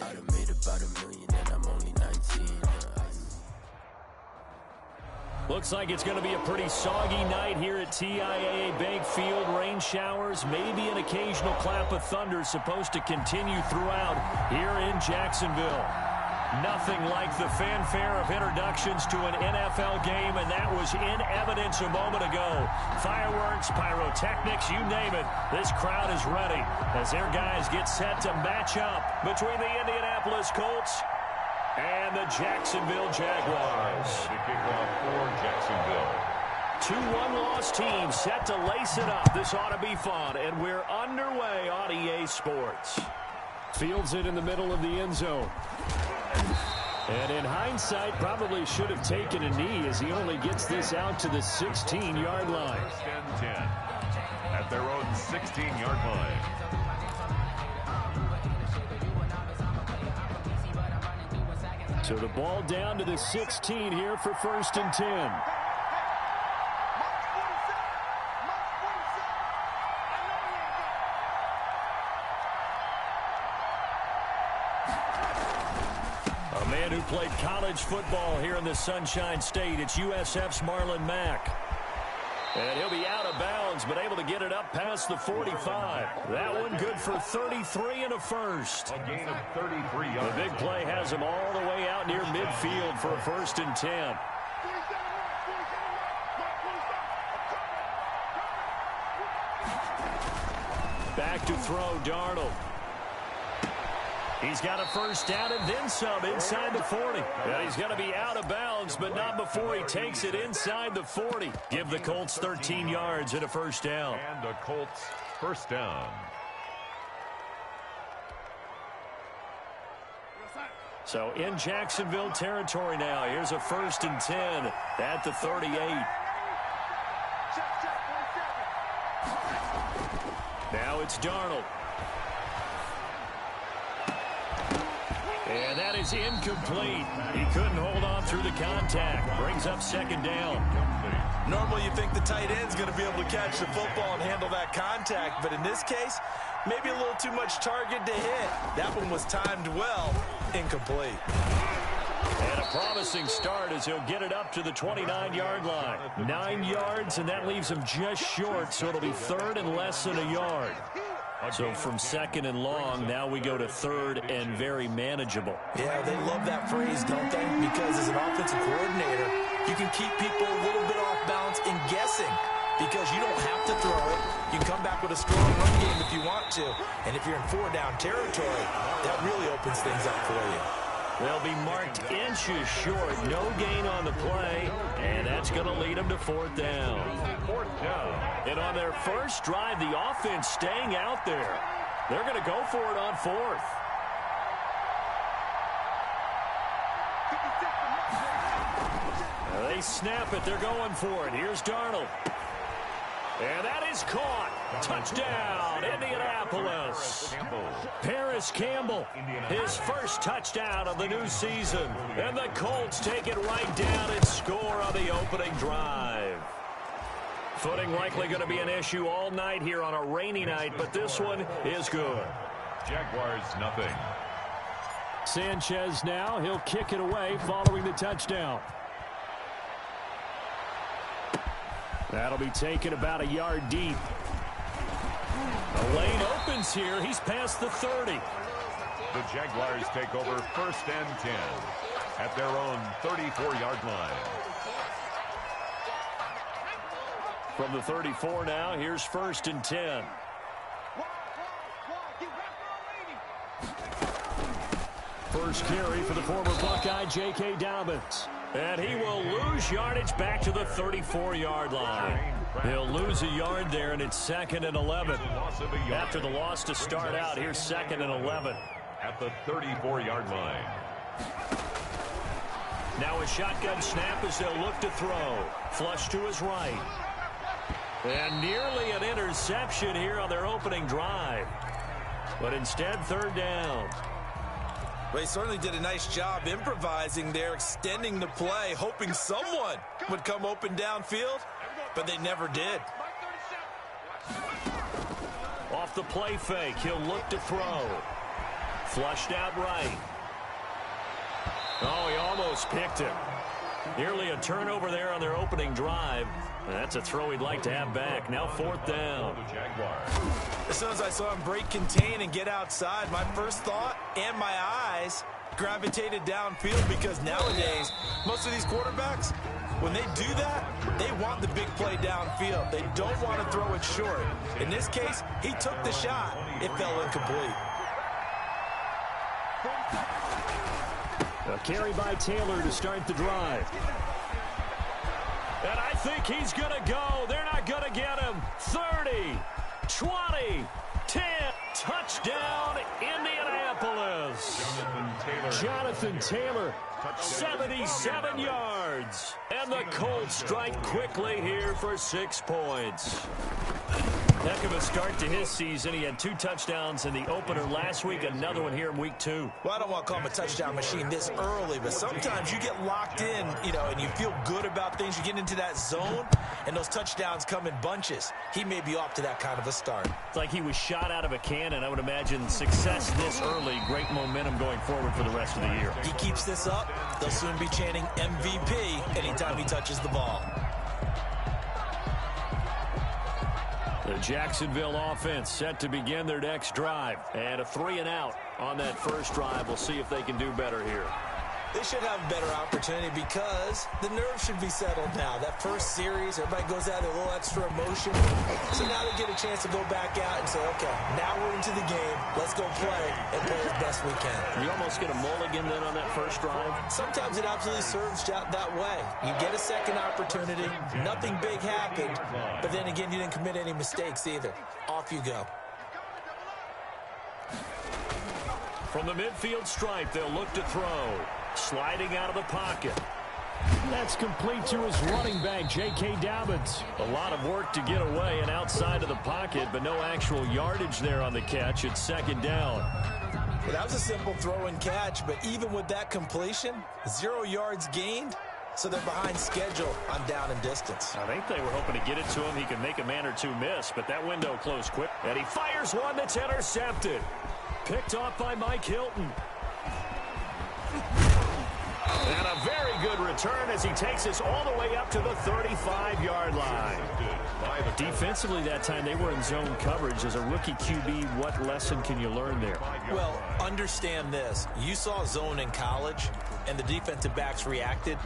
I done made about $1 million and I'm only 19. Looks like it's going to be a pretty soggy night here at TIAA Bank Field. Rain showers, maybe an occasional clap of thunder supposed to continue throughout here in Jacksonville. Nothing like the fanfare of introductions to an NFL game, and that was in evidence a moment ago. Fireworks, pyrotechnics, you name it. This crowd is ready as their guys get set to match up between the Indianapolis Colts and the Jacksonville Jaguars. The kickoff for Jacksonville. 2-1 loss team set to lace it up. This ought to be fun, and we're underway on EA Sports. Fields it in the middle of the end zone. And in hindsight, probably should have taken a knee as he only gets this out to the 16-yard line. First and 10 at their own 16-yard line. So the ball down to the 16 here for first and 10. A man who played college football here in the Sunshine State. It's USF's Marlon Mack. And he'll be out of bounds, but able to get it up past the 45. That one good for 33 and a first. A gain of 33 yards. The big play has him all the way out near midfield for a first and 10. Back to throw, Darnold. He's got a first down and then some inside the 40. And he's going to be out of bounds, but not before he takes it inside the 40. Give the Colts 13 yards and a first down. And the Colts first down. So in Jacksonville territory now. Here's a first and 10 at the 38. Now it's Darnold. And that is incomplete. He couldn't hold on through the contact. Brings up second down. Normally you think the tight end's going to be able to catch the football and handle that contact, but in this case, maybe a little too much target to hit. That one was timed well. Incomplete. And a promising start as he'll get it up to the 29-yard line. 9 yards, and that leaves him just short, so it'll be third and less than a yard. So from second and long, now we go to third and very manageable. Yeah, they love that phrase, don't they? Because as an offensive coordinator, you can keep people a little bit off balance in guessing because you don't have to throw it. You can come back with a strong run game if you want to. And if you're in four-down territory, that really opens things up for you. They'll be marked inches short. No gain on the play, and that's going to lead them to fourth down. Fourth down. And on their first drive, the offense staying out there. They're going to go for it on fourth. They snap it. They're going for it. Here's Darnold. And that is caught. Touchdown, Indianapolis. Paris Campbell, his first touchdown of the new season. And the Colts take it right down and score on the opening drive. Footing likely going to be an issue all night here on a rainy night, but this one is good. Jaguars nothing. Sanchez now, he'll kick it away following the touchdown. That'll be taken about a yard deep. The lane opens here. He's past the 30. The Jaguars take over first and 10 at their own 34-yard line. From the 34 now, here's first and 10. First carry for the former Buckeye, J.K. Dobbins. And he will lose yardage back to the 34-yard line. He'll lose a yard there, and it's second and 11. After the loss to start out, here's second and 11. At the 34-yard line. Now a shotgun snap as they'll look to throw. Flush to his right. And nearly an interception here on their opening drive. But instead, third down. Well, he certainly did a nice job improvising there, extending the play, hoping someone would come open downfield, but they never did. Off the play fake, he'll look to throw. Flushed out right. Oh, he almost picked it. Nearly a turnover there on their opening drive. That's a throw he'd like to have back. Now 4th down. As soon as I saw him break contain and get outside, my first thought and my eyes gravitated downfield, because nowadays, most of these quarterbacks, when they do that, they want the big play downfield. They don't want to throw it short. In this case, he took the shot. It fell incomplete. A carry by Taylor to start the drive. And I think he's going to go. They're not going to get him. 30, 20, 10. Touchdown, Indianapolis. Jonathan Taylor, 77 yards. And the Colts strike quickly here for 6 points. Heck of a start to his season. He had 2 touchdowns in the opener last week, another one here in week 2. Well, I don't want to call him a touchdown machine this early, but sometimes you get locked in, and you feel good about things. You get into that zone, and those touchdowns come in bunches. He may be off to that kind of a start. It's like he was shot out of a cannon. I would imagine success this early, great momentum going forward for the rest of the year. He keeps this up, they'll soon be chanting MVP anytime he touches the ball. The Jacksonville offense set to begin their next drive. And a 3-and-out on that first drive. We'll see if they can do better here. They should have a better opportunity because the nerves should be settled now. That first series, everybody goes out with a little extra emotion. So now they get a chance to go back out and say, okay, now we're into the game. Let's go play and play as best we can. You almost get a mulligan then on that first drive? Sometimes it absolutely serves that way. You get a second opportunity. Nothing big happened. But then again, you didn't commit any mistakes either. Off you go. From the midfield stripe, they'll look to throw. Sliding out of the pocket. That's complete to his running back, J.K. Dobbins. A lot of work to get away and outside of the pocket, but no actual yardage there on the catch. It's 2nd down. Well, that was a simple throw and catch, but even with that completion, 0 yards gained, so they're behind schedule on down and distance. I think they were hoping to get it to him. He could make a man or two miss, but that window closed quick. And he fires one that's intercepted. Picked off by Mike Hilton. And a very good return as he takes us all the way up to the 35-yard line. Defensively that time, they were in zone coverage. As a rookie QB, what lesson can you learn there? Well, understand this. You saw zone in college, and the defensive backs reacted,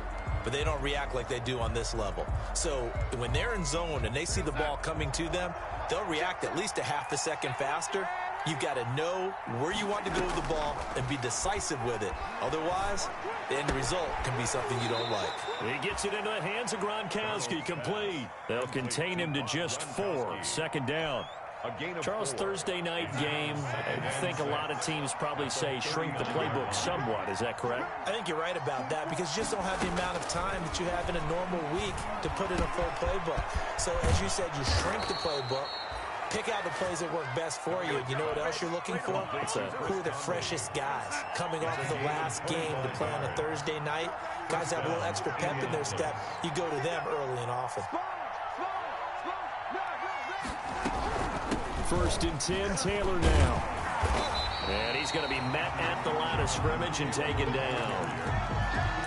but they don't react like they do on this level. So when they're in zone and they see the ball coming to them, they'll react at least a half a second faster. You've got to know where you want to go with the ball and be decisive with it. Otherwise, the end result can be something you don't like. He gets it into the hands of Gronkowski, complete. They'll contain him to just 4. 2nd down. Charles, Thursday night game, I think a lot of teams probably say shrink the playbook somewhat. Is that correct? I think you're right about that because you just don't have the amount of time that you have in a normal week to put in a full playbook. So, as you said, you shrink the playbook. Pick out the plays that work best for you. You know what else you're looking for? Who are the freshest guys coming off of the last game to play on a Thursday night? Guys have a little extra pep in their step. You go to them early and often. 1st and 10, Taylor now. And he's going to be met at the line of scrimmage and taken down.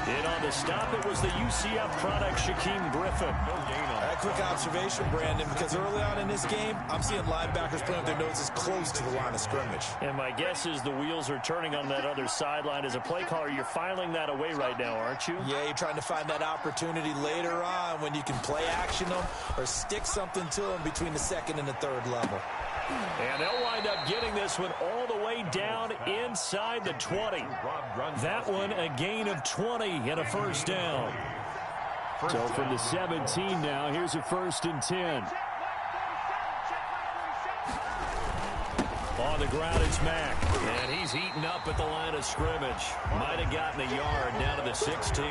And on the stop, it was the UCF product, Shaquem Griffin. A quick observation, Brandon, because early on in this game, I'm seeing linebackers playing with their noses close to the line of scrimmage. And my guess is the wheels are turning on that other sideline. As a play caller, you're filing that away right now, aren't you? Yeah, you're trying to find that opportunity later on when you can play action them or stick something to them between the 2nd and the 3rd level. And they'll wind up getting this one all the way down inside the 20. That one a gain of 20 and a 1st down. So from the 17 now, here's a 1st and 10. On the ground, it's Mack. And he's heating up at the line of scrimmage. Might have gotten a yard down to the 16.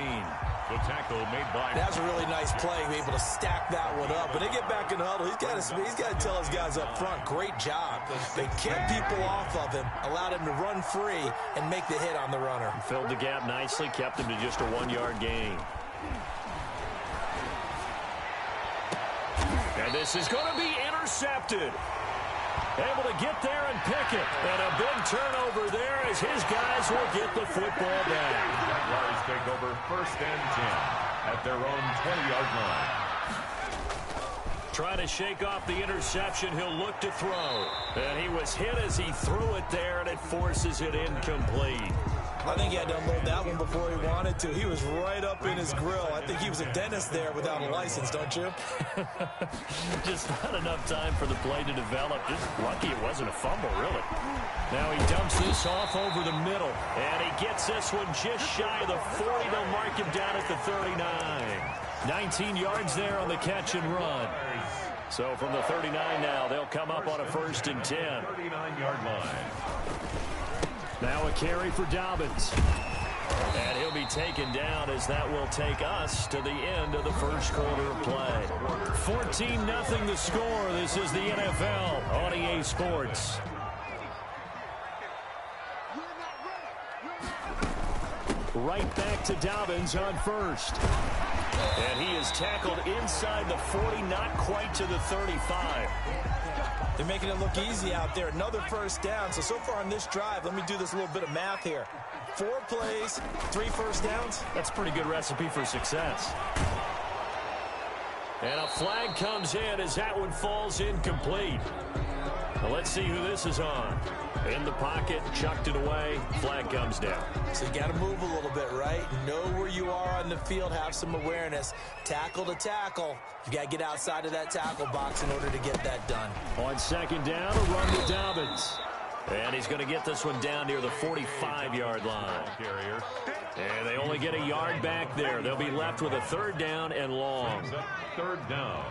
The tackle made by... That's a really nice play, be able to stack that one up. When they get back in the huddle, he's got to tell his guys up front, great job. They kept people off of him, allowed him to run free, and make the hit on the runner. Filled the gap nicely, kept him to just a 1-yard gain. And this is going to be intercepted. Able to get there and pick it. And a big turnover there as his guys will get the football back. Jaguars take over 1st and 10 at their own 20-yard line. Trying to shake off the interception. He'll look to throw. And he was hit as he threw it there, and it forces it incomplete. I think he had to unload that one before he wanted to. He was right up in his grill. I think he was a dentist there without a license, don't you? Just not enough time for the play to develop. Just lucky it wasn't a fumble, really. Now he dumps this off over the middle, and he gets this one just shy of the 40. They'll mark him down at the 39. 19 yards there on the catch and run. So from the 39 now, they'll come up on a 1st and 10. 39-yard line. Now a carry for Dobbins. And he'll be taken down as that will take us to the end of the first quarter of play. 14-0 the score. This is the NFL on EA Sports. Right back to Dobbins on 1st. And he is tackled inside the 40, not quite to the 35. They're making it look easy out there. Another 1st down. So far on this drive, let me do this little bit of math here. 4 plays, 3 1st downs. That's a pretty good recipe for success. And a flag comes in as that one falls incomplete. Well, let's see who this is on. In the pocket, chucked it away, flag comes down. So you got to move a little bit, right? Know where you are on the field, have some awareness. Tackle to tackle. You got to get outside of that tackle box in order to get that done. On 2nd down, a run to Dobbins. And he's going to get this one down near the 45-yard line. And they only get a yard back there. They'll be left with a 3rd down and long. 3rd down.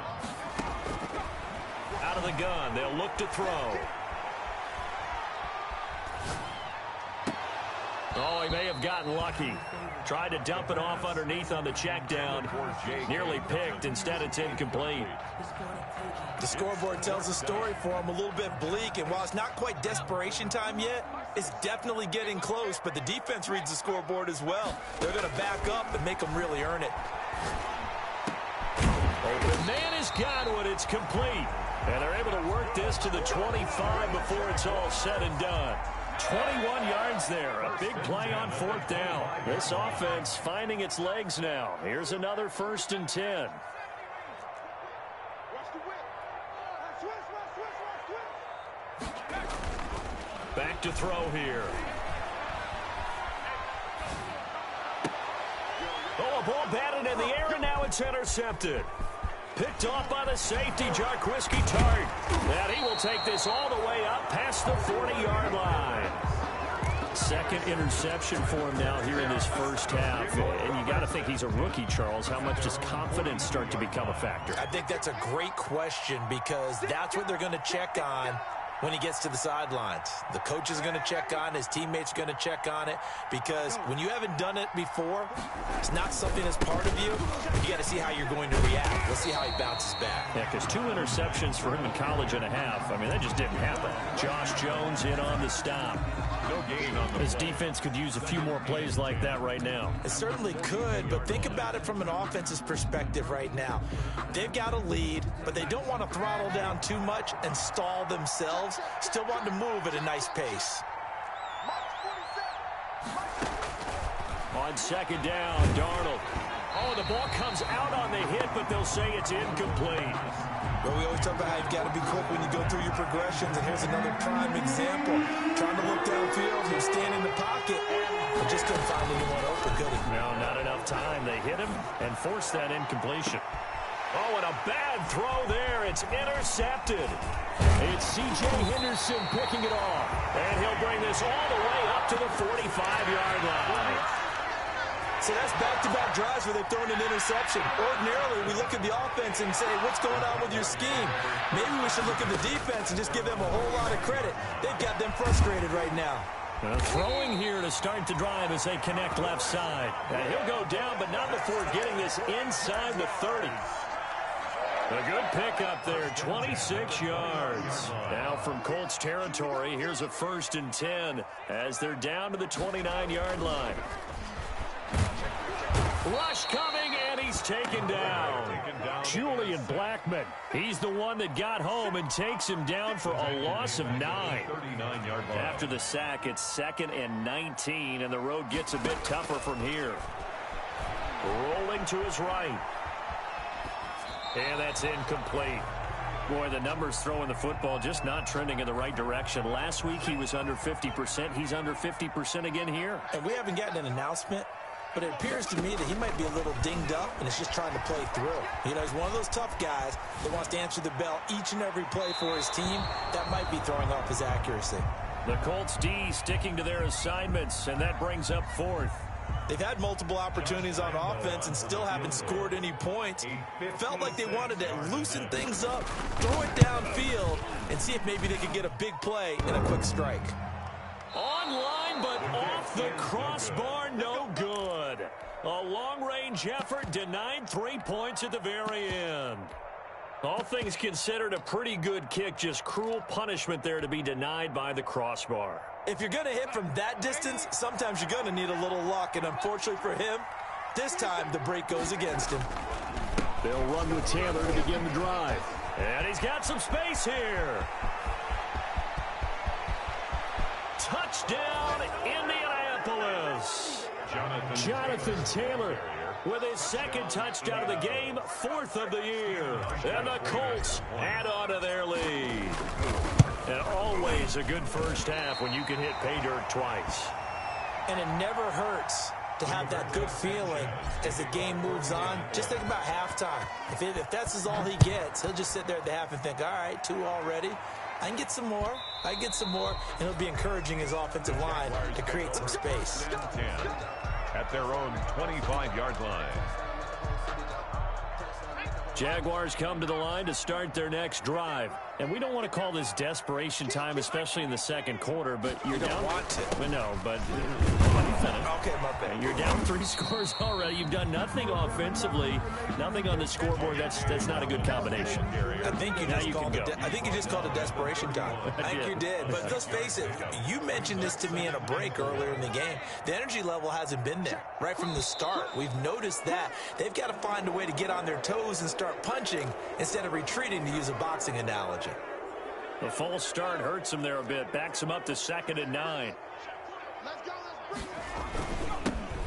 Out of the gun, they'll look to throw. Oh, he may have gotten lucky. Tried to dump it off underneath on the check down. Nearly picked. Instead, it's incomplete. The scoreboard tells a story for him, a little bit bleak. And while it's not quite desperation time yet, it's definitely getting close. But the defense reads the scoreboard as well. They're going to back up and make them really earn it. Open man has got one. It's complete. And they're able to work this to the 25 before it's all said and done. 21 yards there. A big play on 4th down. This offense finding its legs now. Here's another 1st and 10. Back to throw here. Oh, a ball batted in the air, and now it's intercepted. Picked off by the safety, Jarquiski Tart. And he will take this all the way up past the 40-yard line. 2nd interception for him now here in this 1st half. And you got to think he's a rookie, Charles. How much does confidence start to become a factor? I think that's a great question because that's what they're going to check on when he gets to the sidelines. The coach is going to check on, his teammates are going to check on it, because when you haven't done it before, it's not something that's part of you. You got to see how you're going to react. Let's see how he bounces back. Yeah, because 2 interceptions for him in college and a half. I mean, that just didn't happen. Josh Jones in on the stop. No gain on the His defense could use a few more plays like that right now. It certainly could, but think about it from an offense's perspective right now. They've got a lead, but they don't want to throttle down too much and stall themselves. Still want to move at a nice pace. On 2nd down, Darnold. Oh, the ball comes out on the hit, but they'll say it's incomplete. Well, we always talk about how you've got to be quick when you go through your progressions, and here's another prime example. Trying to look downfield, he was standing in the pocket, but just couldn't find anyone open, could he? No, not enough time. They hit him and forced that incompletion. Oh, and a bad throw there. It's intercepted. It's C.J. Henderson picking it off. And he'll bring this all the way up to the 45-yard line. So that's back-to-back drives where they've thrown an interception. Ordinarily, we look at the offense and say, what's going on with your scheme? Maybe we should look at the defense and just give them a whole lot of credit. They've got them frustrated right now. Throwing here to start the drive as they connect left side. And he'll go down, but not before getting this inside the 30. A good pickup there, 26 yards. Now from Colts territory, here's a 1st and 10 as they're down to the 29-yard line. Rush coming, and he's taken down. Julian Blackmon. He's the one that got home and takes him down for a loss of 9. After the sack, it's 2nd and 19, and the road gets a bit tougher from here. Rolling to his right. And that's incomplete. Boy, the numbers throwing the football just not trending in the right direction. Last week he was under 50%. He's under 50% again here. And we haven't gotten an announcement, but it appears to me that he might be a little dinged up and is just trying to play through. You know, he's one of those tough guys that wants to answer the bell each and every play for his team. That might be throwing off his accuracy. The Colts D sticking to their assignments, and that brings up 4th. They've had multiple opportunities on offense and still haven't scored any points. Felt like they wanted to loosen things up, throw it downfield, and see if maybe they could get a big play and a quick strike. Online, but off the crossbar, no good. A long-range effort denied 3 points at the very end. All things considered, a pretty good kick, just cruel punishment there to be denied by the crossbar. If you're going to hit from that distance, sometimes you're going to need a little luck, and unfortunately for him, this time the break goes against him. They'll run with Taylor to begin the drive. And he's got some space here. Touchdown, Indianapolis. Jonathan Taylor with his 2nd touchdown of the game, 4th of the year. And the Colts add on to their lead. And always a good first half when you can hit pay dirt twice. And it never hurts to have that good feeling as the game moves on. Just think about halftime. If that's all he gets, he'll just sit there at the half and think, all right, 2 already. I can get some more. I can get some more. And he'll be encouraging his offensive line to create some space. 10 at their own 25-yard line. Jaguars come to the line to start their next drive. And we don't want to call this desperation time, especially in the 2nd quarter, but you're down. Don't want to. Well, no, but Okay, my bad. you're down 3 scores already. You've done nothing offensively, nothing on the scoreboard. That's not a good combination. I think you just called it desperation time. I think you did. But let's face it, you mentioned this to me in a break earlier in the game. The energy level hasn't been there right from the start. We've noticed that. They've got to find a way to get on their toes and start punching instead of retreating, to use a boxing analogy. The false start hurts him there a bit. Backs him up to 2nd and 9.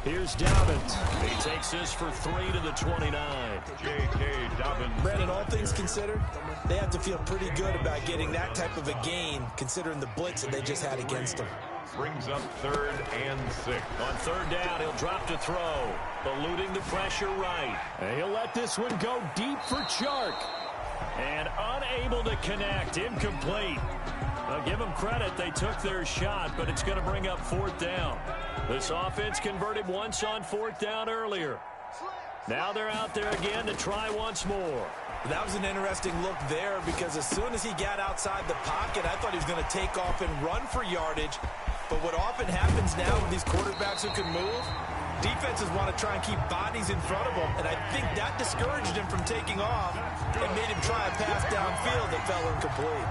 Here's Dobbins. He takes this for 3 to the 29. J.K. Dobbins. Brandon, all things considered, they have to feel pretty good about getting that type of a gain, considering the blitz that they just had against them. Brings up 3rd and 6. On 3rd down, he'll drop to throw. Eluding the pressure right. And he'll let this one go deep for Chark. And unable to connect. Incomplete. Now give them credit. They took their shot, but it's going to bring up 4th down. This offense converted once on 4th down earlier. Now they're out there again to try once more. That was an interesting look there, because as soon as he got outside the pocket, I thought he was going to take off and run for yardage. But what often happens now with these quarterbacks who can move, defenses want to try and keep bodies in front of them, and I think that discouraged him from taking off and made him try a pass downfield that fell incomplete.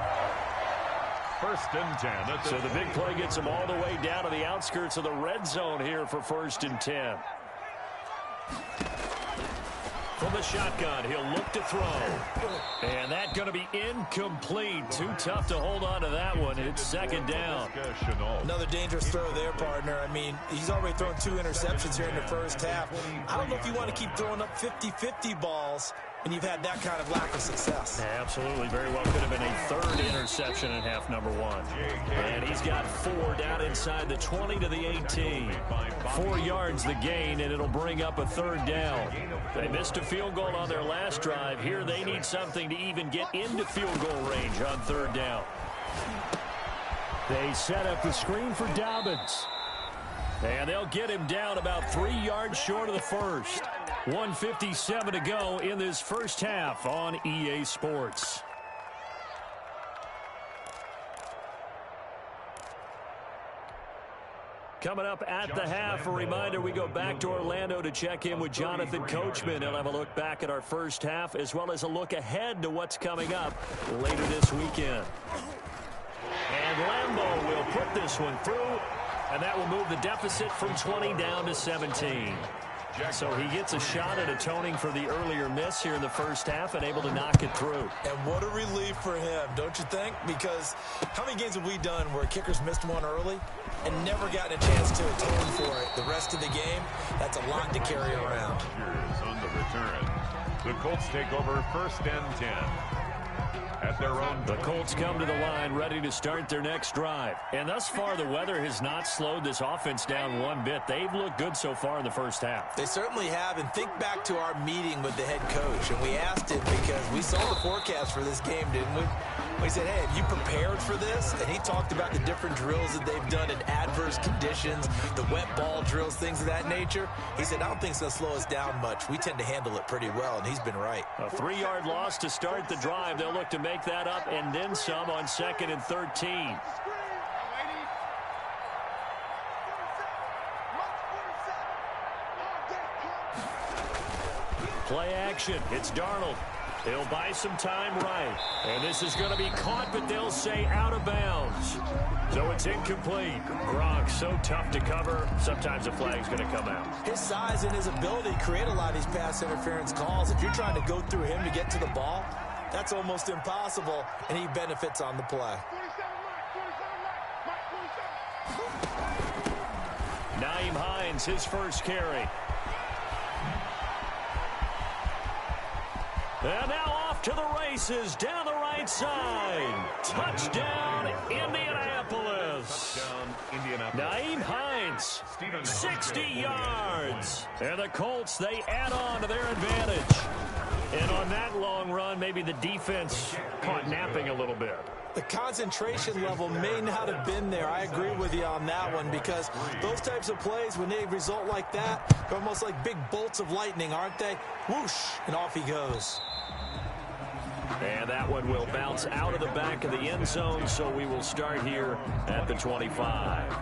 1st and 10. So the big play gets him all the way down to the outskirts of the red zone here for 1st and 10. From the shotgun, he'll look to throw. And that's going to be incomplete. Too tough to hold on to that one. It's 2nd down. Another dangerous throw there, partner. I mean, he's already thrown 2 interceptions here in the first half. I don't know if you want to keep throwing up 50-50 balls when you've had that kind of lack of success. Absolutely. Very well could have been a 3rd interception in half number 1. And he's got 4 down inside the 20 to the 18. 4 yards the gain, and it'll bring up a 3rd down. They missed a field goal on their last drive. Here they need something to even get into field goal range on 3rd down. They set up the screen for Dobbins. And they'll get him down about 3 yards short of the first. 1:57 to go in this first half on EA Sports. Coming up at the half, a reminder, we go back to Orlando to check in with Jonathan Coachman. He'll have a look back at our first half, as well as a look ahead to what's coming up later this weekend. And Lambeau will put this one through, and that will move the deficit from 20 down to 17. So he gets a shot at atoning for the earlier miss here in the first half and able to knock it through. And what a relief for him, don't you think? Because how many games have we done where kickers missed one early and never gotten a chance to atone for it the rest of the game? That's a lot to carry around. Here's on the return. The Colts take over 1st and 10. At their own. The Colts come to the line ready to start their next drive. And thus far, the weather has not slowed this offense down one bit. They've looked good so far in the first half. They certainly have. And think back to our meeting with the head coach. And we asked him because we saw the forecast for this game, didn't we? We said, hey, have you prepared for this? And he talked about the different drills that they've done in adverse conditions, the wet ball drills, things of that nature. He said, I don't think it's going to slow us down much. We tend to handle it pretty well, and he's been right. A 3-yard loss to start the drive. They'll look to make that up and then some on 2nd and 13. Play action. It's Darnold. He'll buy some time right. And this is going to be caught, but they'll say out of bounds. So it's incomplete. Gronk, so tough to cover. Sometimes a flag's going to come out. His size and his ability create a lot of these pass interference calls. If you're trying to go through him to get to the ball, that's almost impossible, and he benefits on the play. Nyheim Hines, his first carry. And now off to the races down the right side. Touchdown, Indianapolis. Touchdown, Indianapolis. Nyheim Hines, 60 yards. And the Colts, they add on to their advantage. And on that long run, maybe the defense caught napping a little bit. The concentration level may not have been there. I agree with you on that one because those types of plays, when they result like that, they're almost like big bolts of lightning, aren't they? Whoosh, and off he goes. And that one will bounce out of the back of the end zone, so we will start here at the 25.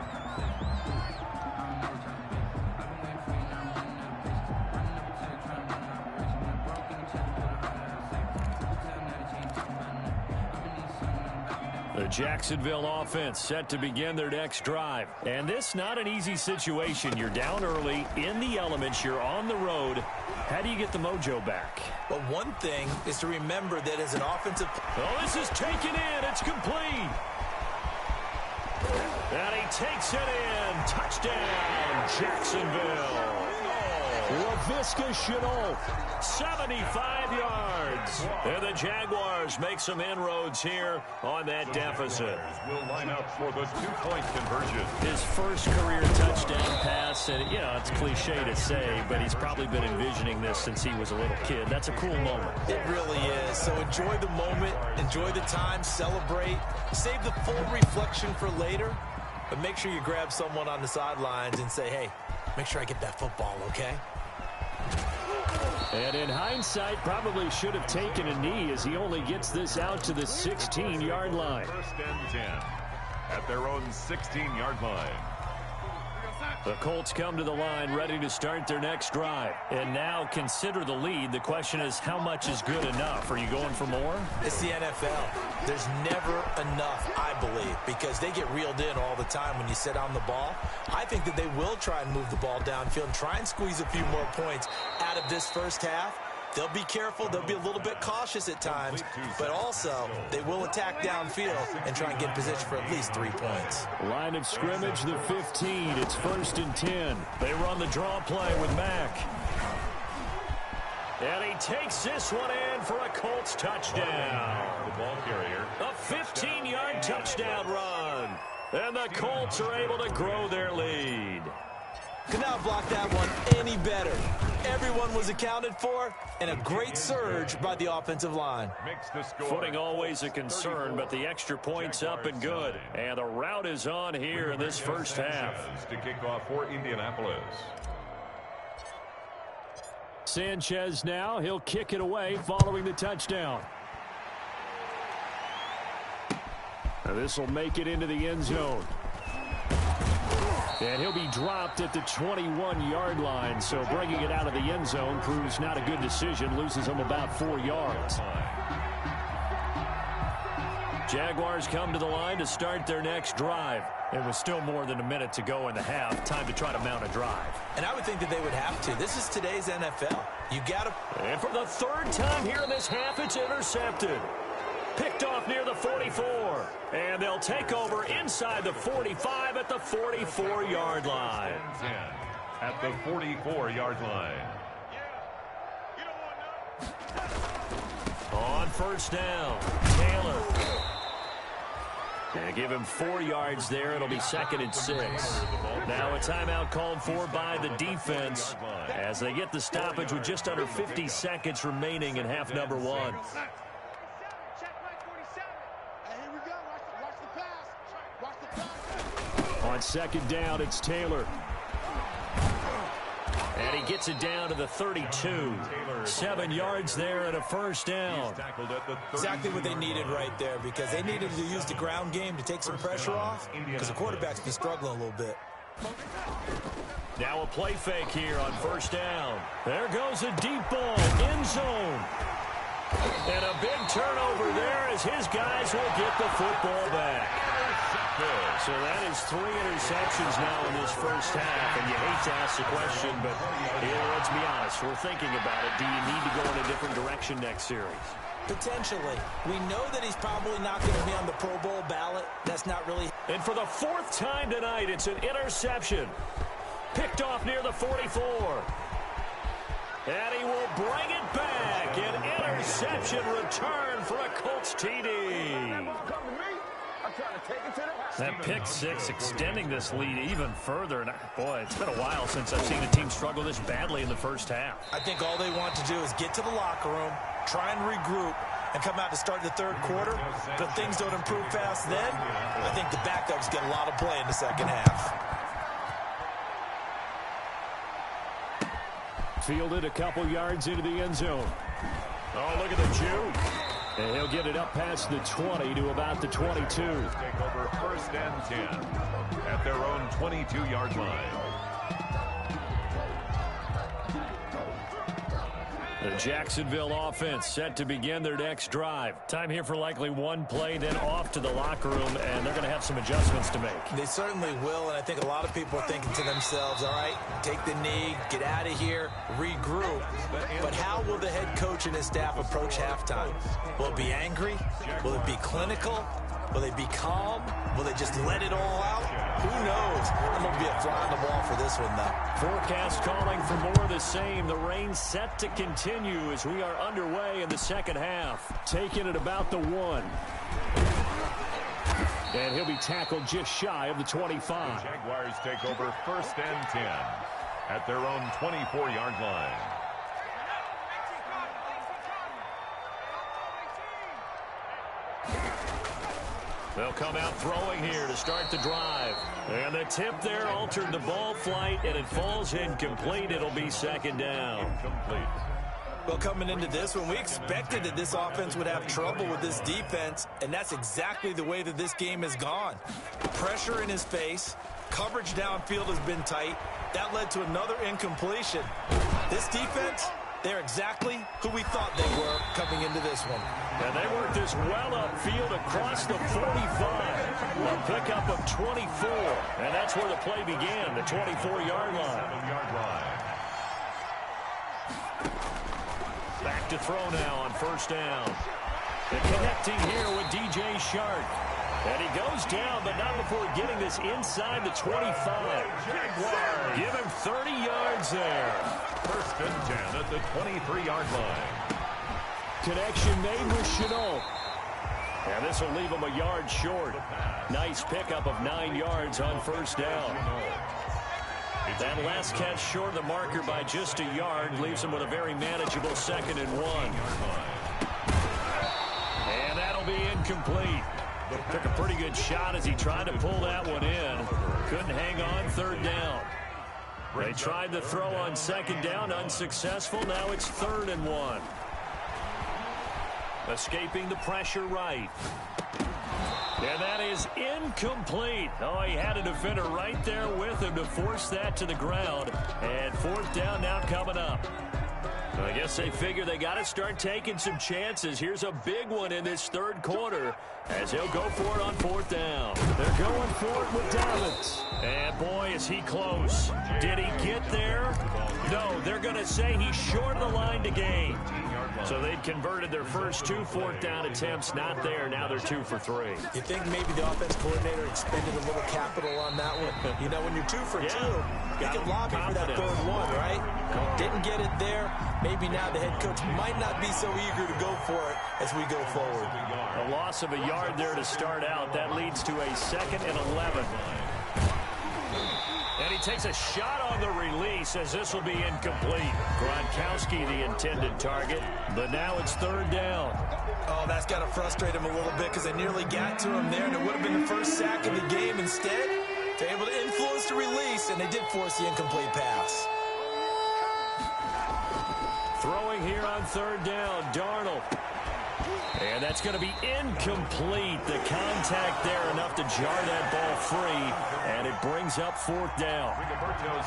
The Jacksonville offense set to begin their next drive. And this not an easy situation. You're down early, in the elements, you're on the road. How do you get the mojo back? Well, one thing is to remember that as an offensive... Oh, this is taken in. It's complete. And he takes it in. Touchdown, Jacksonville. LaVisca Chenault, 75 yards. And the Jaguars make some inroads here on that deficit. Will line up for the 2-point conversion. His first career touchdown pass, and, you know, it's cliche to say, but he's probably been envisioning this since he was a little kid. That's a cool moment. It really is. So enjoy the moment, enjoy the time, celebrate, save the full reflection for later, but make sure you grab someone on the sidelines and say, hey, make sure I get that football, okay? And in hindsight, probably should have taken a knee as he only gets this out to the 16-yard line. 1st and 10 at their own 16-yard line. The Colts come to the line ready to start their next drive. And now consider the lead. The question is, how much is good enough? Are you going for more? It's the NFL. There's never enough, I believe, because they get reeled in all the time when you sit on the ball. I think that they will try and move the ball downfield and try and squeeze a few more points out of this first half. They'll be careful. They'll be a little bit cautious at times, but also they will attack downfield and try and get in position for at least 3 points. Line of scrimmage, the 15. It's 1st and 10. They run the draw play with Mack. And he takes this one in for a Colts touchdown. The ball carrier. A 15-yard touchdown run. And the Colts are able to grow their lead. Could not block that one any better. Everyone was accounted for, and a great surge by the offensive line. Makes the score. Footing always a concern, but the extra point's up and good. And the route is on here in this first half. To kick off for Indianapolis. Sanchez now, he'll kick it away following the touchdown. This will make it into the end zone. And he'll be dropped at the 21-yard line, so bringing it out of the end zone proves not a good decision, loses him about 4 yards. Jaguars come to the line to start their next drive. It was still more than a minute to go in the half. Time to try to mount a drive. And I would think that they would have to. This is today's NFL. You got to. And for the third time here in this half, it's intercepted. Picked off near the 44. And they'll take over inside the 45 at the 44-yard line. 10 at the 44-yard line. On first down, Taylor. And give him 4 yards there. It'll be 2nd and 6. Now a timeout called for by the defense as they get the stoppage with just under 50 seconds remaining in half number 1. On 2nd down, it's Taylor. And he gets it down to the 32. 7 yards there and a first down. Exactly what they needed right there, because they needed to use the ground game to take some pressure off, because the quarterback's been struggling a little bit. Now a play fake here on first down. There goes a deep ball, end zone. And a big turnover there as his guys will get the football back. So that is 3 interceptions now in this first half, and you hate to ask the question, but let's be honest, we're thinking about it. Do you need to go in a different direction next series? Potentially. We know that he's probably not going to be on the Pro Bowl ballot. That's not really... And for the 4th time tonight, it's an interception. Picked off near the 44. And he will bring it back. An interception return for a Colts TD. That pick six extending this lead even further. And boy, it's been a while since I've seen a team struggle this badly in the first half. I think all they want to do is get to the locker room, try and regroup, and come out to start the third quarter. But if things don't improve fast then, I think the backups get a lot of play in the second half. Fielded a couple yards into the end zone. Oh, look at the juke. And he'll get it up past the 20 to about the 22. Take over 1st and 10 at their own 22-yard line. The Jacksonville offense set to begin their next drive. Time here for likely one play, then off to the locker room, and they're going to have some adjustments to make. They certainly will, and I think a lot of people are thinking to themselves, all right, take the knee, get out of here, regroup. But how will the head coach and his staff approach halftime? Will it be angry? Will it be clinical? Will they be calm? Will they just let it all out? Who knows? I'm going to be a fly on the wall for this one, though. Forecast calling for more of the same. The rain set to continue as we are underway in the second half. Taking it about the 1. And he'll be tackled just shy of the 25. The Jaguars take over 1st and 10 at their own 24-yard line. They'll come out throwing here to start the drive. And the tip there altered the ball flight, and it falls incomplete. It'll be 2nd down. Incomplete. Well, coming into this one, we expected that this offense would have trouble with this defense, and that's exactly the way that this game has gone. Pressure in his face. Coverage downfield has been tight. That led to another incompletion. This defense, they're exactly who we thought they were coming into this one. And they worked this well upfield across the 45. A pickup of 24. And that's where the play began, the 24-yard line. 7-yard line. Back to throw now on first down. And connecting here with DJ Shark. And he goes down, but not before getting this inside the 25. Give him 30 yards there. 1st and 10 at the 23-yard line. Connection made with Chenault. And this will leave him a yard short. Nice pickup of 9 yards on first down. That last catch short of the marker by just a yard leaves him with a very manageable 2nd and 1. And that'll be incomplete. Took a pretty good shot as he tried to pull that one in. Couldn't hang on 3rd down. They tried the throw on 2nd down, unsuccessful. Now it's 3rd and 1. Escaping the pressure right. And that is incomplete. Oh, he had a defender right there with him to force that to the ground. And 4th down now coming up. I guess they figure they got to start taking some chances. Here's a big one in this third quarter as he'll go for it on fourth down. They're going for it with Dallas. And boy, is he close. Did he get there? No, they're going to say he's short of the line to gain. So they'd converted their first 2 fourth down attempts. Not there. Now they're 2 for 3. You think maybe the offense coordinator expended a little capital on that one? You know, when you're 2 for 2, you can lobby for that third one, right? Didn't get it there. Maybe now the head coach might not be so eager to go for it as we go forward. A loss of a yard there to start out. That leads to a 2nd and 11. And he takes a shot on the release as this will be incomplete. Gronkowski, the intended target, but now it's 3rd down. Oh, that's got to frustrate him a little bit because they nearly got to him there, and it would have been the first sack of the game. Instead, they're able to influence the release, and they did force the incomplete pass. Throwing here on 3rd down, Darnold. And that's going to be incomplete. The contact there enough to jar that ball free, and it brings up 4th down.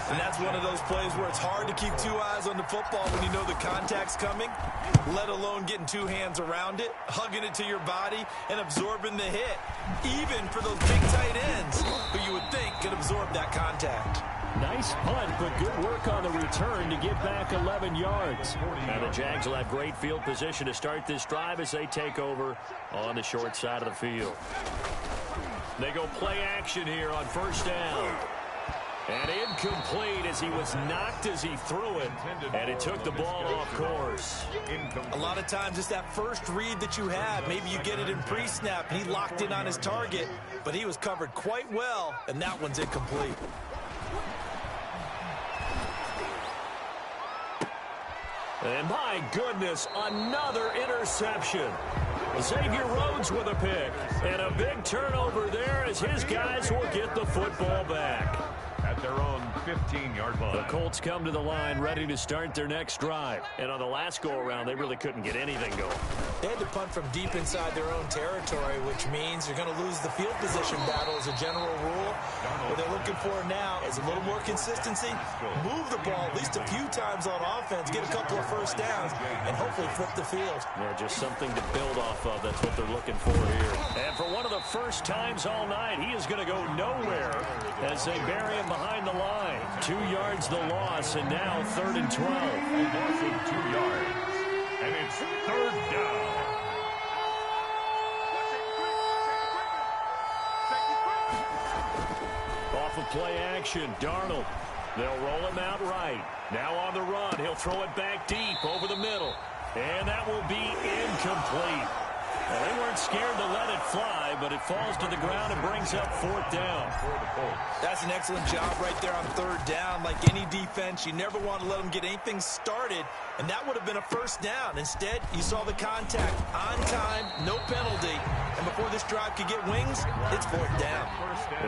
And that's one of those plays where it's hard to keep 2 eyes on the football when you know the contact's coming, let alone getting 2 hands around it, hugging it to your body, and absorbing the hit, even for those big tight ends who you would think could absorb that contact. Nice punt, but good work on the return to get back 11 yards. And the Jags will have great field position to start this drive as they take over on the short side of the field. They go play action here on 1st down. And incomplete as he was knocked as he threw it. And it took the ball off course. A lot of times it's that first read that you have. Maybe you get it in pre-snap, and he locked in on his target. But he was covered quite well, and that one's incomplete. And my goodness, another interception. Xavier Rhodes with a pick. And a big turnover there as his guys will get the football back. At their own 15-yard line. The Colts come to the line ready to start their next drive. And on the last go-around, they really couldn't get anything going. They had to punt from deep inside their own territory, which means you're going to lose the field position battle as a general rule. What they're looking for now is a little more consistency, move the ball at least a few times on offense, get a couple of first downs, and hopefully flip the field. Yeah, just something to build off of. That's what they're looking for here. And for one of the first times all night, he is going to go nowhere as they bury him behind the line. 2 yards the loss, and now 3rd and 12. A loss of 2 yards. And it's 3rd down. Off of play action, Darnold. They'll roll him out right. Now on the run, he'll throw it back deep over the middle. And that will be incomplete. Well, they weren't scared to let it fly, but it falls to the ground and brings up 4th down. That's an excellent job right there on 3rd down. Like any defense, you never want to let them get anything started, and that would have been a first down. Instead, you saw the contact on time, no penalty, and before this drive could get wings, it's 4th down.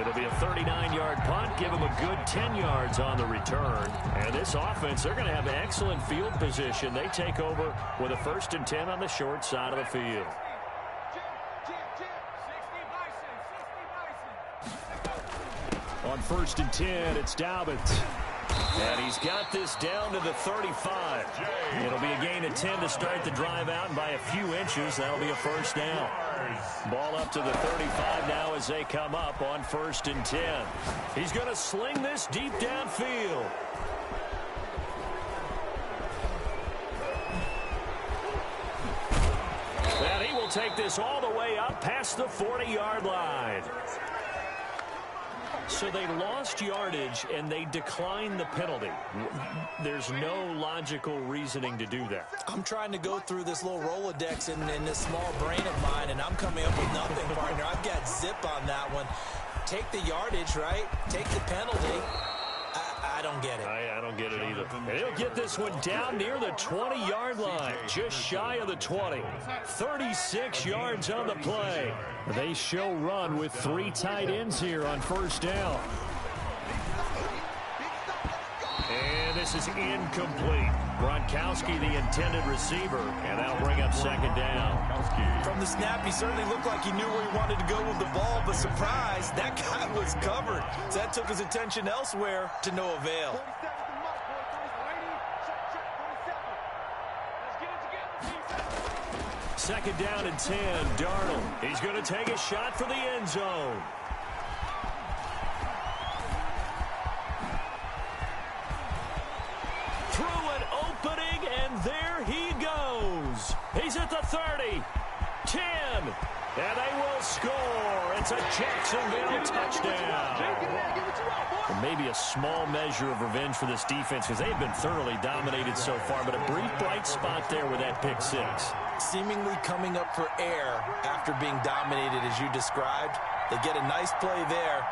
It'll be a 39-yard punt, give them a good 10 yards on the return. And this offense, they're going to have excellent field position. They take over with a 1st and 10 on the short side of the field. On 1st and 10, it's Dobbins. And he's got this down to the 35. It'll be a gain of 10 to start the drive out, and by a few inches, that'll be a first down. Ball up to the 35 now as they come up on 1st and 10. He's going to sling this deep downfield. And he will take this all the way up past the 40-yard line. So they lost yardage, and they declined the penalty. There's no logical reasoning to do that. I'm trying to go through this little Rolodex in this small brain of mine, and I'm coming up with nothing, partner. I've got zip on that one. Take the yardage, right? Take the penalty. I don't get it. I don't get it either. And he'll get this one down near the 20-yard line, just shy of the 20. 36 yards on the play. They show run with 3 tight ends here on 1st down. And this is incomplete. Gronkowski, the intended receiver, and that'll bring up 2nd down. From the snap, he certainly looked like he knew where he wanted to go with the ball, but surprise, that guy was covered. So that took his attention elsewhere to no avail. Second down and 10. Darnold. He's going to take a shot for the end zone. Through an opening, and there he goes. He's at the 30, 10, and they will score. It's a Jacksonville touchdown. And maybe a small measure of revenge for this defense because they've been thoroughly dominated so far, but a brief bright spot there with that pick six. Seemingly coming up for air after being dominated as you described. They get a nice play there.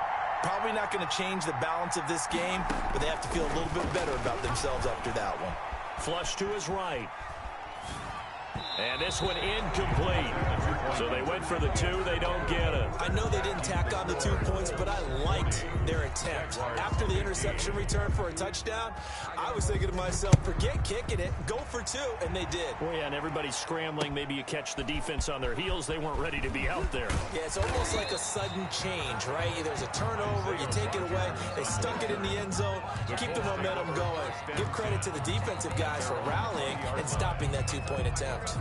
Probably not going to change the balance of this game, but they have to feel a little bit better about themselves after that one. Flush to his right. And this one incomplete. So they went for the 2. They don't get it. I know they didn't tack on the 2 points, but I liked their attempt. After the interception return for a touchdown, I was thinking to myself, forget kicking it, go for 2, and they did. Well, yeah, and everybody's scrambling. Maybe you catch the defense on their heels. They weren't ready to be out there. Yeah, it's almost like a sudden change, right? There's a turnover, you take it away, they stuck it in the end zone, keep the momentum going. Give credit to the defensive guys for rallying and stopping that 2-point attempt.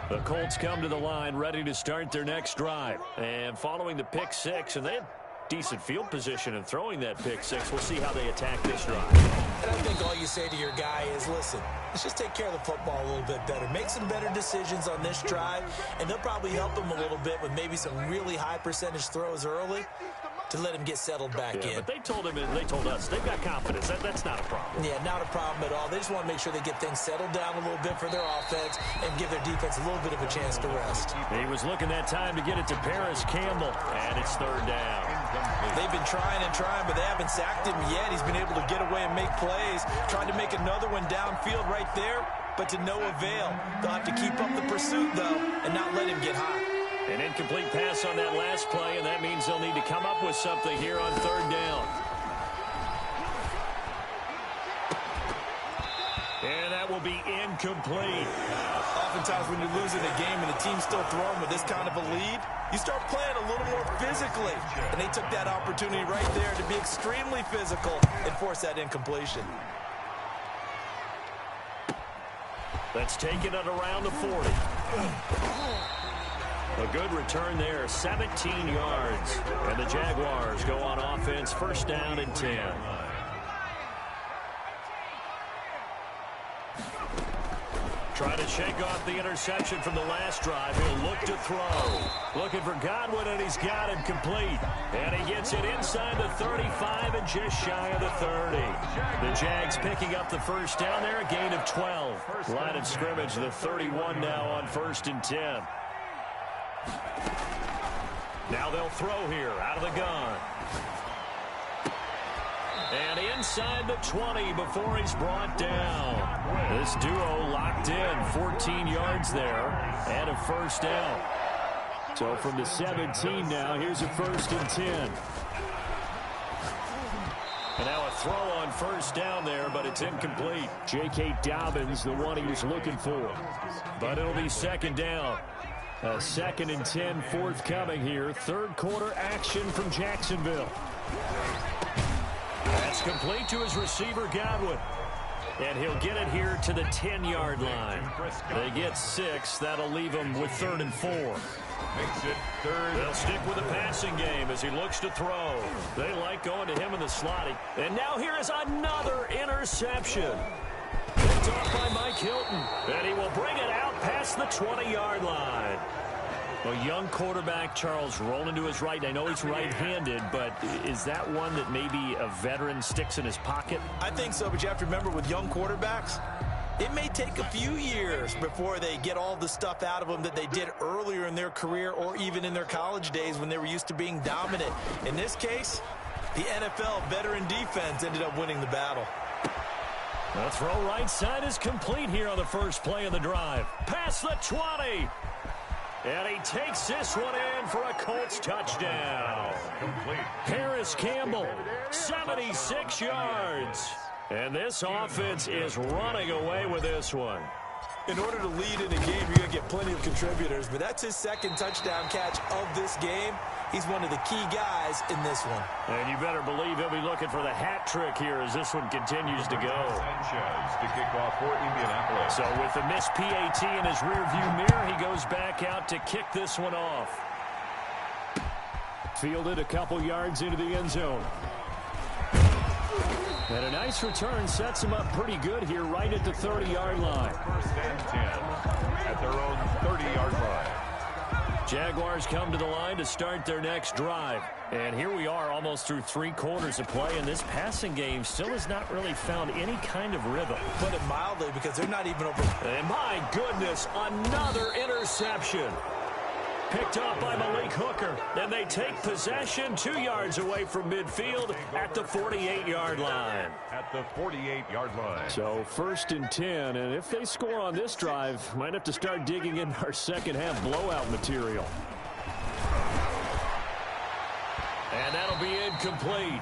The Colts come to the line ready to start their next drive. And following the pick six, and they had decent field position in throwing that pick six. We'll see how they attack this drive. And I think all you say to your guy is, listen, let's just take care of the football a little bit better. Make some better decisions on this drive, and they'll probably help him a little bit with maybe some really high percentage throws early to let him get settled back in. But they told him, and they told us, they've got confidence. That's not a problem. Yeah, not a problem at all. They just want to make sure they get things settled down a little bit for their offense and give their defense a little bit of a chance to rest. He was looking that time to get it to Paris Campbell, and it's third down. They've been trying and trying, but they haven't sacked him yet. He's been able to get away and make plays. Tried to make another one downfield right there, but to no avail. They'll have to keep up the pursuit, though, and not let him get hot. An incomplete pass on that last play, and that means they'll need to come up with something here on third down. And that will be incomplete. Oftentimes when you're losing a game and the team's still throwing with this kind of a lead, you start playing a little more physically. And they took that opportunity right there to be extremely physical and force that incompletion. That's taken it around the 40. A good return there, 17 yards. And the Jaguars go on offense, first down and 10. Trying to shake off the interception from the last drive. He'll look to throw. Looking for Godwin, and he's got him complete. And he gets it inside the 35 and just shy of the 30. The Jags picking up the first down there, a gain of 12. Line of scrimmage, the 31 now on first and 10. Now they'll throw here out of the gun. And inside the 20 before he's brought down. This duo locked in, 14 yards there, and a first down. So from the 17 now, here's a first and 10. And now a throw on first down there, but it's incomplete. J.K. Dobbins, the one he was looking for. But it'll be second down. A second and 10 forthcoming here. Third quarter action from Jacksonville. That's complete to his receiver, Godwin. And he'll get it here to the 10-yard line. They get 6. That'll leave him with 3rd and 4. Makes it third. They'll stick with the passing game as he looks to throw. They like going to him in the slot. And now here is another interception. Picked off by Mike Hilton. And he will bring it out past the 20-yard line. A young quarterback, Charles, rolling to his right. I know he's right-handed, but is that one that maybe a veteran sticks in his pocket? I think so, but you have to remember with young quarterbacks, it may take a few years before they get all the stuff out of them that they did earlier in their career or even in their college days when they were used to being dominant. In this case, the NFL veteran defense ended up winning the battle. The throw right side is complete here on the first play of the drive. Past the 20. And he takes this one in for a Colts touchdown. Paris Campbell, 76 yards. And this offense is running away with this one. In order to lead in a game, you're going to get plenty of contributors, but that's his second touchdown catch of this game. He's one of the key guys in this one. And you better believe he'll be looking for the hat trick here as this one continues to go. Sanchez to kick off for Indianapolis. So with the missed PAT in his rearview mirror, he goes back out to kick this one off. Fielded a couple yards into the end zone. And a nice return sets him up pretty good here right at the 30-yard line. First and 10 at their own 30-yard line. Jaguars come to the line to start their next drive. And here we are almost through 3 quarters of play, and this passing game still has not really found any kind of rhythm. Put it mildly, because they're not even over. And my goodness, another interception. Picked off by Malik Hooker. Then they take possession 2 yards away from midfield at the 48-yard line. At the 48-yard line. So 1st and 10, and if they score on this drive, might have to start digging in our second half blowout material. And that'll be incomplete.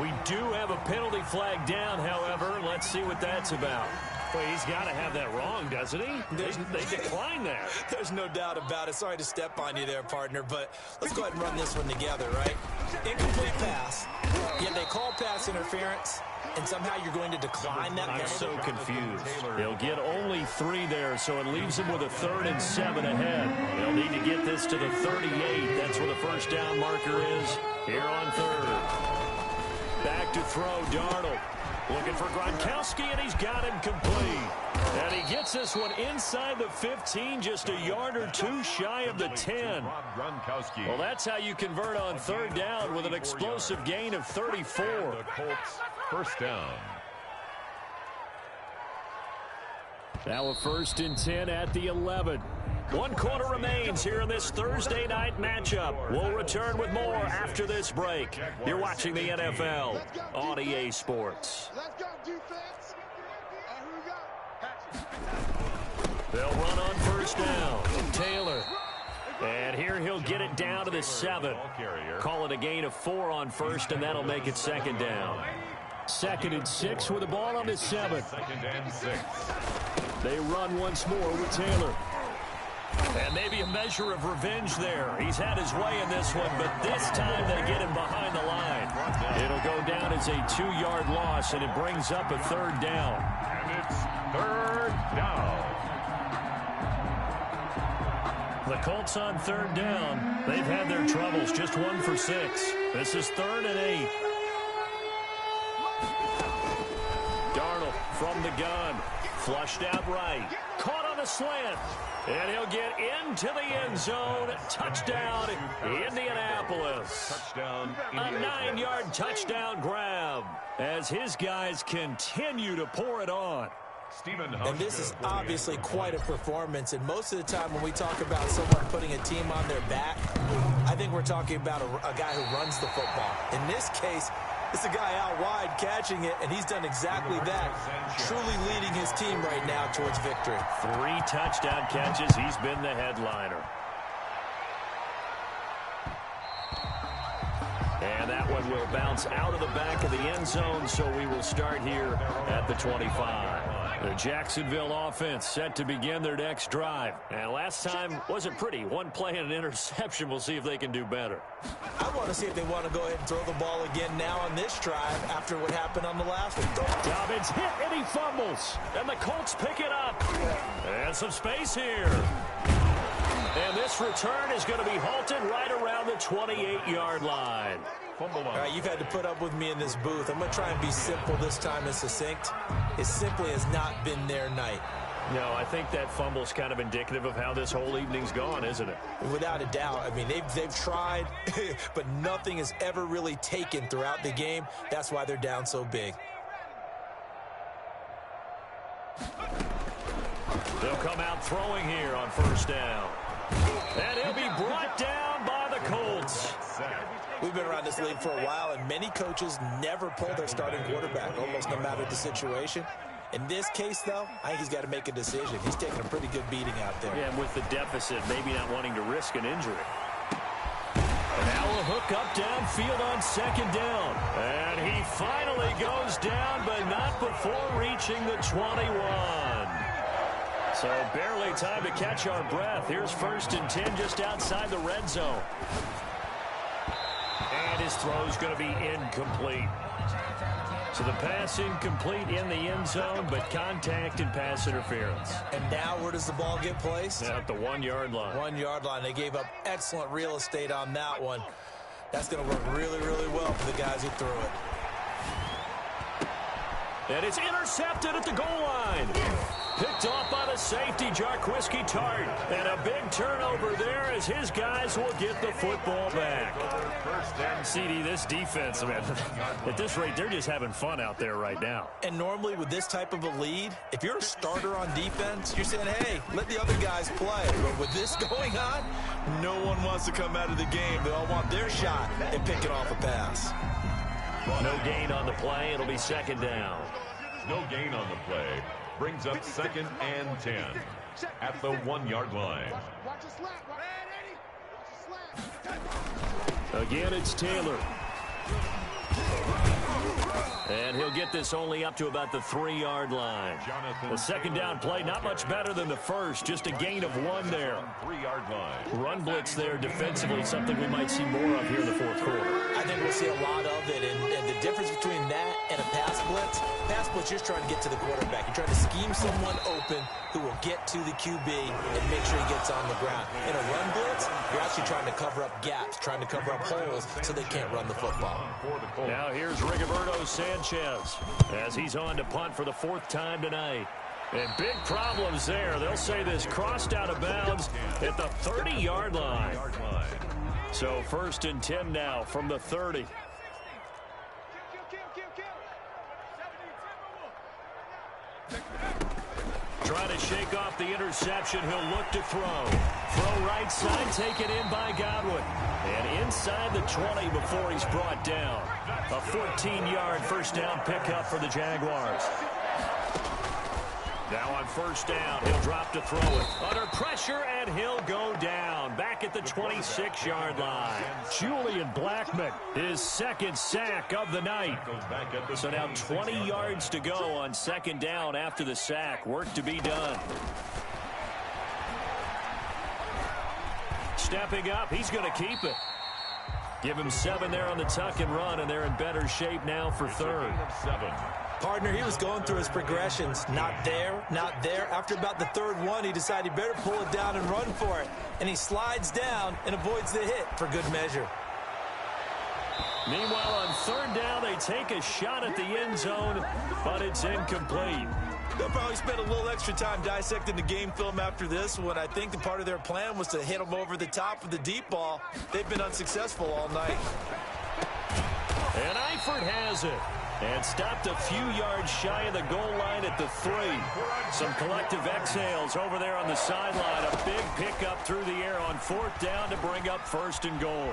We do have a penalty flag down, however. Let's see what that's about. Well, he's got to have that wrong, doesn't he? They declined that. There's no doubt about it. Sorry to step on you there, partner, but let's go ahead and run this one together, right? Incomplete pass. Yet they call pass interference, and somehow you're going to decline that penalty. I'm so confused. They'll get only 3 there, so it leaves them with a 3rd and 7 ahead. They'll need to get this to the 38. That's where the first down marker is here on 3rd. Back to throw, Darnold. Looking for Gronkowski, and he's got him complete. And he gets this one inside the 15, just a yard or 2 shy of the 10. Well, that's how you convert on 3rd down with an explosive gain of 34. The Colts first down. Now a 1st and 10 at the 11. 1 quarter remains here in this Thursday night matchup. We'll return with more after this break. You're watching the NFL on EA Sports. They'll run on 1st down. Taylor. And here he'll get it down to the 7. Call it a gain of 4 on 1st, and that'll make it 2nd down. 2nd and 6 with the ball on the 7. 2nd and 6. They run once more with Taylor. And maybe a measure of revenge there. He's had his way in this one, but this time they get him behind the line. It'll go down as a 2-yard loss, and it brings up a 3rd down. And it's 3rd down. The Colts on 3rd down. They've had their troubles, just 1 for 6. This is 3rd and 8. Darnold from the gun. Flushed out right. Caught on the slant. And he'll get into the end zone. Touchdown, Indianapolis. Touchdown, A 9-yard touchdown grab as his guys continue to pour it on. And this is obviously quite a performance. And most of the time when we talk about someone putting a team on their back, I think we're talking about a guy who runs the football. In this case, it's a guy out wide catching it, and he's done exactly that, truly leading his team right now towards victory. 3 touchdown catches. He's been the headliner. And that one will bounce out of the back of the end zone, so we will start here at the 25. The Jacksonville offense set to begin their next drive. And last time wasn't pretty. 1 play and an interception. We'll see if they can do better. I want to see if they want to go ahead and throw the ball again now on this drive after what happened on the last one. Dobbins hit and he fumbles. And the Colts pick it up. And some space here. And this return is going to be halted right around the 28-yard line. All right, you've had to put up with me in this booth. I'm going to try and be simple this time and succinct. It simply has not been their night. No, I think that fumble's kind of indicative of how this whole evening's gone, isn't it? Without a doubt. I mean, they've tried, but nothing has ever really taken throughout the game. That's why they're down so big. They'll come out throwing here on 1st down. And he'll be brought down by the Colts. We've been around this league for a while, and many coaches never pull their starting quarterback, almost no matter the situation. In this case, though, I think he's got to make a decision. He's taking a pretty good beating out there. Yeah, and with the deficit, maybe not wanting to risk an injury. Now a hook up downfield on 2nd down. And he finally goes down, but not before reaching the 21. So barely time to catch our breath. Here's 1st and 10 just outside the red zone. And his throw's going to be incomplete. So the pass incomplete in the end zone, but contact and pass interference. And now where does the ball get placed? At the 1-yard line. 1-yard line. They gave up excellent real estate on that one. That's going to work really, really well for the guys who threw it. And it's intercepted at the goal line. Picked off by the safety, Jarquiski Tart. And a big turnover there as his guys will get the football back. CD, this defense, man, at this rate, they're just having fun out there right now. And normally with this type of a lead, if you're a starter on defense, you're saying, hey, let the other guys play. But with this going on, no one wants to come out of the game. They all want their shot at picking off a pass. No gain on the play. It'll be 2nd down. No gain on the play. Brings up 2nd and 10 at the 1-yard line. Again, it's Taylor. And he'll get this only up to about the 3-yard line. The 2nd down play, not much better than the first. Just a gain of 1 there. 3-yard line. Run blitz there defensively, something we might see more of here in the 4th quarter. I think we'll see a lot of it. And the difference between that and a pass blitz, you're just trying to get to the quarterback. You're trying to scheme someone open who will get to the QB and make sure he gets on the ground. In a run blitz, you're actually trying to cover up gaps, trying to cover up holes so they can't run the football. Now here's Rigoberto Sanchez as he's on to punt for the 4th time tonight. And big problems there. They'll say this crossed out of bounds at the 30-yard line. So 1st and 10 now from the 30. Trying to shake off the interception. He'll look to throw. Throw right side, taken in by Godwin. And inside the 20 before he's brought down. A 14-yard first down pickup for the Jaguars. Now on 1st down, he'll drop to throw it. Under pressure, and he'll go down. Back at the 26-yard line. Julian Blackmon, his 2nd sack of the night. So now 20 yards to go on 2nd down after the sack. Work to be done. Stepping up, he's going to keep it. Give him 7 there on the tuck and run, and they're in better shape now for 3rd. Partner, he was going through his progressions. Not there, not there. After about the 3rd one, he decided he better pull it down and run for it. And he slides down and avoids the hit for good measure. Meanwhile, on 3rd down, they take a shot at the end zone, but it's incomplete. They'll probably spend a little extra time dissecting the game film after this one. I think the part of their plan was to hit them over the top with the deep ball. They've been unsuccessful all night. And Eifert has it. And stopped a few yards shy of the goal line at the 3. Some collective exhales over there on the sideline. A big pickup through the air on 4th down to bring up 1st and goal.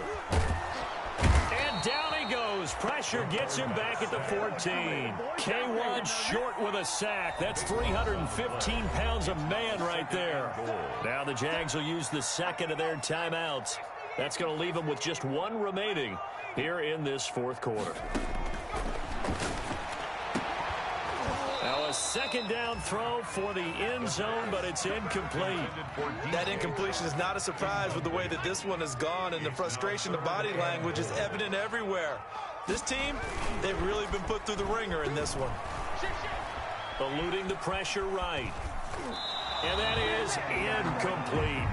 And down he goes. Pressure gets him back at the 14. K1 short with a sack. That's 315 pounds of man right there. Now the Jags will use the 2nd of their timeouts. That's going to leave them with just 1 remaining here in this 4th quarter. Now a 2nd down throw for the end zone, but it's incomplete. That incompletion is not a surprise with the way that this one has gone, and the frustration, the body language is evident everywhere. This team, they've really been put through the ringer in this one. Eluding the pressure right. And that is incomplete.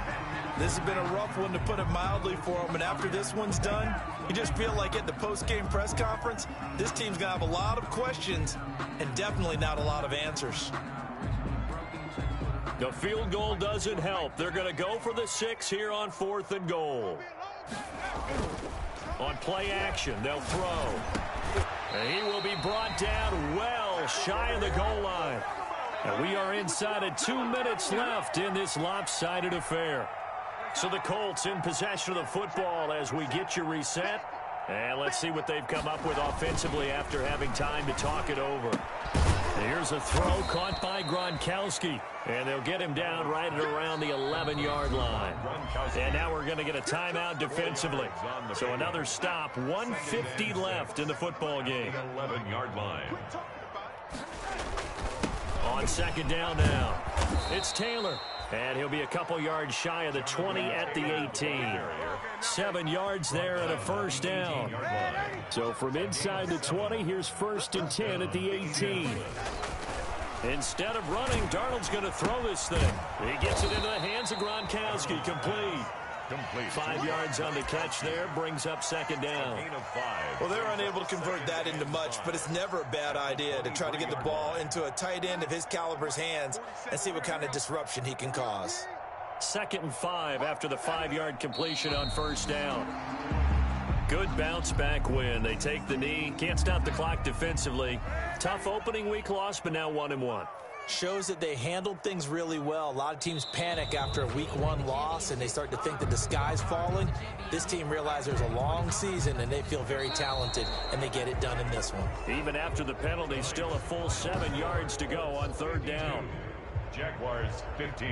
This has been a rough one, to put it mildly, for them. And after this one's done, you just feel like at the post-game press conference, this team's going to have a lot of questions and definitely not a lot of answers. The field goal doesn't help. They're going to go for the 6 here on 4th and goal. On play action, they'll throw. And he will be brought down well shy of the goal line. And we are inside of 2 minutes left in this lopsided affair. So the Colts in possession of the football as we get you reset. And let's see what they've come up with offensively after having time to talk it over. Here's a throw caught by Gronkowski. And they'll get him down right at around the 11-yard line. And now we're going to get a timeout defensively. So another stop, 1:50 left in the football game. 11-yard line. On On second down now, it's Taylor. And he'll be a couple yards shy of the 20 at the 18. 7 yards there and a first down. So from inside the 20, here's 1st and 10 at the 18. Instead of running, Darnold's going to throw this thing. He gets it into the hands of Gronkowski. Complete. 5 yards on the catch there, brings up second down. Well, they're unable to convert that into much, but it's never a bad idea to try to get the ball into a tight end of his caliber's hands and see what kind of disruption he can cause. 2nd and 5 after the 5-yard completion on first down. Good bounce-back win. They take the knee. Can't stop the clock defensively. Tough opening week loss, but now 1-1. Shows that they handled things really well. A lot of teams panic after a week 1 loss, and they start to think that the sky's falling. This team realizes there's a long season, and they feel very talented, and they get it done in this one. Even after the penalty, still a full 7 yards to go on 3rd down. Jaguars 15.